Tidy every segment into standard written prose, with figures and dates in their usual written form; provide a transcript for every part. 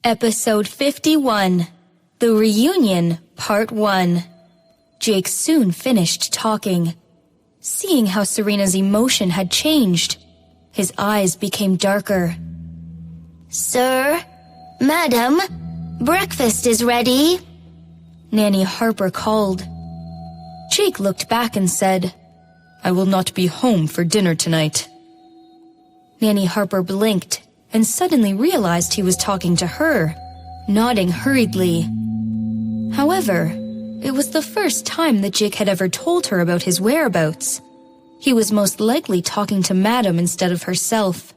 Episode 51, The Reunion, Part 1. Jake soon finished talking. Seeing how Serena's emotion had changed, his eyes became darker. Sir, Madam, breakfast is ready, Nanny Harper called. Jake looked back and said, I will not be home for dinner tonight. Nanny Harper blinked and suddenly realized he was talking to her, nodding hurriedly. However, it was the first time that Jake had ever told her about his whereabouts. He was most likely talking to Madam instead of herself.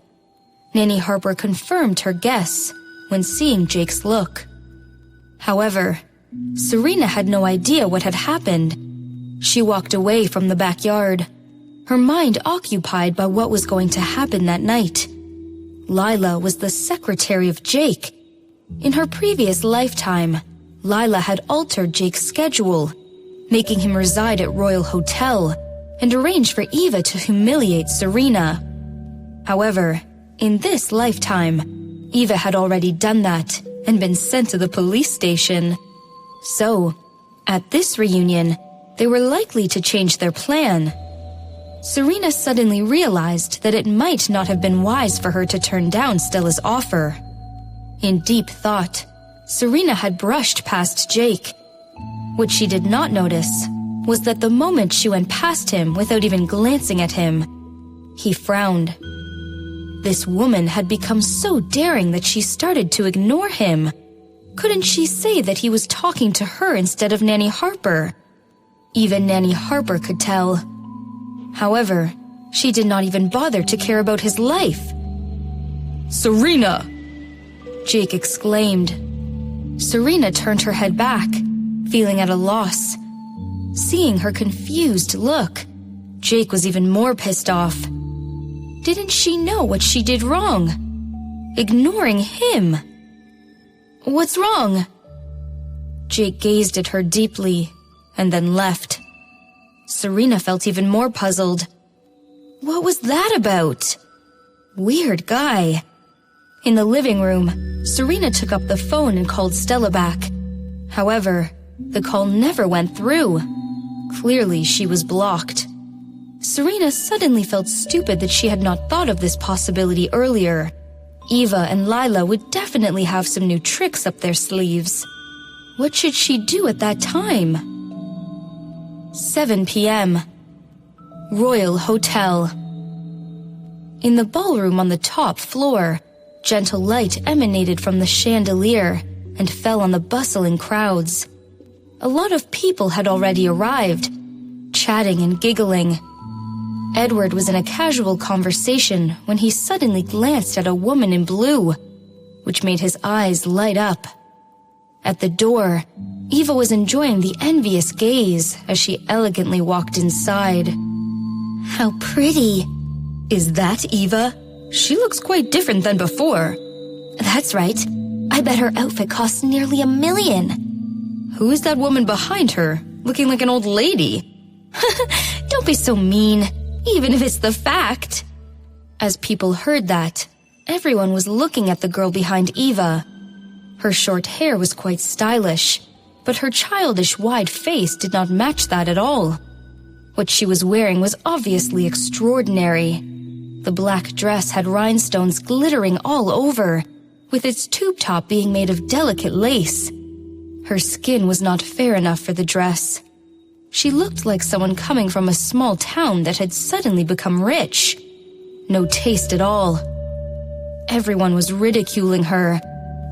Nanny Harper confirmed her guess when seeing Jake's look. However, Serena had no idea what had happened. She walked away from the backyard, her mind occupied by what was going to happen that night. Lila was the secretary of Jake. In her previous lifetime, Lila had altered Jake's schedule, making him reside at Royal Hotel and arrange for Eva to humiliate Serena. However, in this lifetime, Eva had already done that and been sent to the police station. So, at this reunion, they were likely to change their plan. Serena suddenly realized that it might not have been wise for her to turn down Stella's offer. In deep thought, Serena had brushed past Jake. What she did not notice was that the moment she went past him without even glancing at him, he frowned. This woman had become so daring that she started to ignore him. Couldn't she say that he was talking to her instead of Nanny Harper? Even Nanny Harper could tell. However, she did not even bother to care about his life. Serena! Jake exclaimed. Serena turned her head back, feeling at a loss. Seeing her confused look, Jake was even more pissed off. Didn't she know what she did wrong? Ignoring him. What's wrong? Jake gazed at her deeply and then left. Serena felt even more puzzled. What was that about? Weird guy. In the living room, Serena took up the phone and called Stella back. However, the call never went through. Clearly, she was blocked. Serena suddenly felt stupid that she had not thought of this possibility earlier. Eva and Lila would definitely have some new tricks up their sleeves. What should she do at that time? 7 p.m. Royal Hotel. In the ballroom on the top floor, gentle light emanated from the chandelier and fell on the bustling crowds. A lot of people had already arrived, chatting and giggling. Edward was in a casual conversation when he suddenly glanced at a woman in blue, which made his eyes light up. At the door, Eva was enjoying the envious gaze as she elegantly walked inside. How pretty. Is that Eva? She looks quite different than before. That's right. I bet her outfit costs nearly $1 million. Who is that woman behind her, looking like an old lady? Don't be so mean, even if it's the fact. As people heard that, everyone was looking at the girl behind Eva. Her short hair was quite stylish, but her childish wide face did not match that at all. What she was wearing was obviously extraordinary. The black dress had rhinestones glittering all over, with its tube top being made of delicate lace. Her skin was not fair enough for the dress. She looked like someone coming from a small town that had suddenly become rich. No taste at all. Everyone was ridiculing her,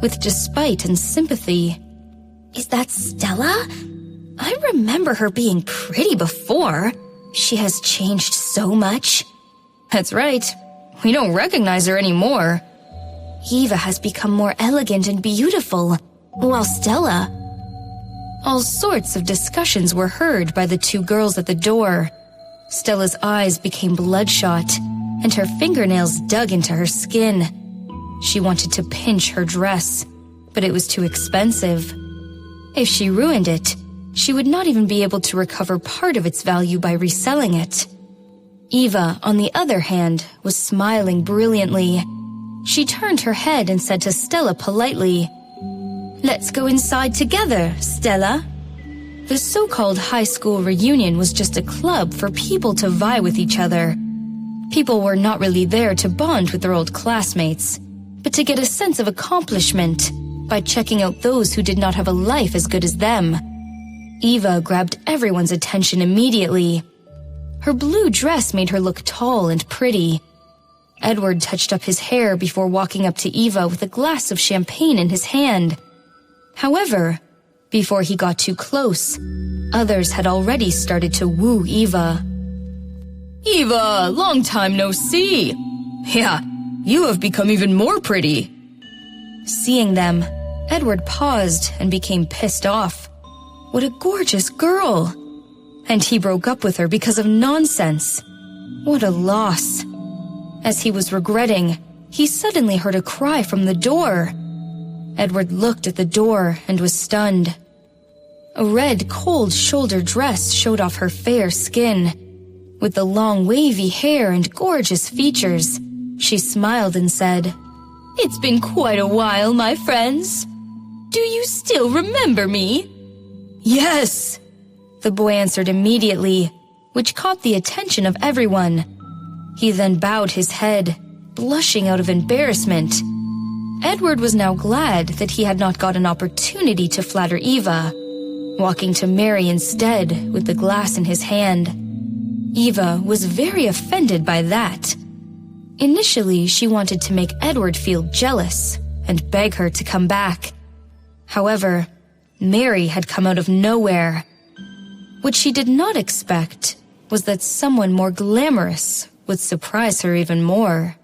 with despite and sympathy. Is that Stella? I remember her being pretty before. She has changed so much. That's right. We don't recognize her anymore. Eva has become more elegant and beautiful, while Stella... All sorts of discussions were heard by the two girls at the door. Stella's eyes became bloodshot, and her fingernails dug into her skin. She wanted to pinch her dress, but it was too expensive. If she ruined it, she would not even be able to recover part of its value by reselling it. Eva, on the other hand, was smiling brilliantly. She turned her head and said to Stella politely, Let's go inside together, Stella. The so-called high school reunion was just a club for people to vie with each other. People were not really there to bond with their old classmates, but to get a sense of accomplishment by checking out those who did not have a life as good as them. Eva grabbed everyone's attention immediately. Her blue dress made her look tall and pretty. Edward touched up his hair before walking up to Eva with a glass of champagne in his hand. However, before he got too close, others had already started to woo Eva. Eva, long time no see. Yeah, you have become even more pretty. Seeing them, Edward paused and became pissed off. What a gorgeous girl! And he broke up with her because of nonsense. What a loss. As he was regretting, he suddenly heard a cry from the door. Edward looked at the door and was stunned. A red, cold shoulder dress showed off her fair skin. With the long, wavy hair and gorgeous features, she smiled and said, "It's been quite a while, my friends. Do you still remember me?" Yes, the boy answered immediately, which caught the attention of everyone. He then bowed his head, blushing out of embarrassment. Edward was now glad that he had not got an opportunity to flatter Eva, walking to Mary instead with the glass in his hand. Eva was very offended by that. Initially, she wanted to make Edward feel jealous and beg her to come back. However, Mary had come out of nowhere. What she did not expect was that someone more glamorous would surprise her even more.